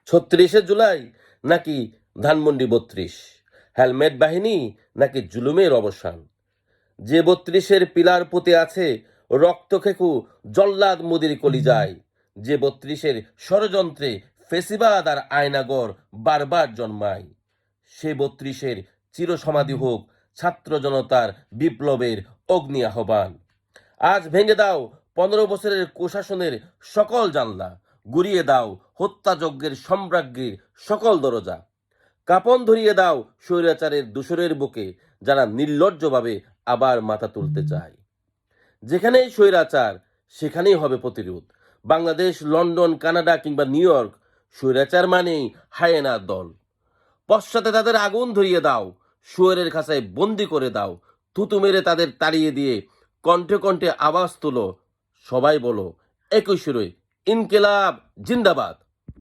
36 জুলাই নাকি ধানমন্ডি 32, হেলমেট বাহিনী নাকি জুলুমের অবসান? যে 32-এর পিলার পুঁতে আছে রক্তখেকু জল্লাদ মোদির কলিজায়, যে 32-এর ষড়যন্ত্রে ফেসিবাদ আর আয়নাগর বারবার জন্মায়, সে 32-এর চিরসমাধি হোক ছাত্র জনতার বিপ্লবের অগ্নি আহ্বান। আজ ভেঙে দাও 15 বছরের কুশাসনের সকল জানলা, গুড়িয়ে দাও হত্যাযজ্ঞের সম্রাজ্ঞীর সকল দরজা, কাপন ধরিয়ে দাও স্বৈরাচারের দূষরের বুকে যারা নির্লজ্জভাবে আবার মাথা তুলতে চায়। যেখানেই স্বৈরাচার সেখানেই হবে প্রতিরোধ। বাংলাদেশ, লন্ডন, কানাডা কিংবা নিউ ইয়র্ক, স্বৈরাচার মানেই হায়েনার দল। পশ্চাতে তাদের আগুন ধরিয়ে দাও, শুয়োরের খাঁচায় বন্দি করে দাও, থুতু মেরে তাদের তাড়িয়ে দিয়ে কণ্ঠে কণ্ঠে আওয়াজ তুলো, সবাই বলো একই সুরে ইনকিলাব জিন্দাবাদ।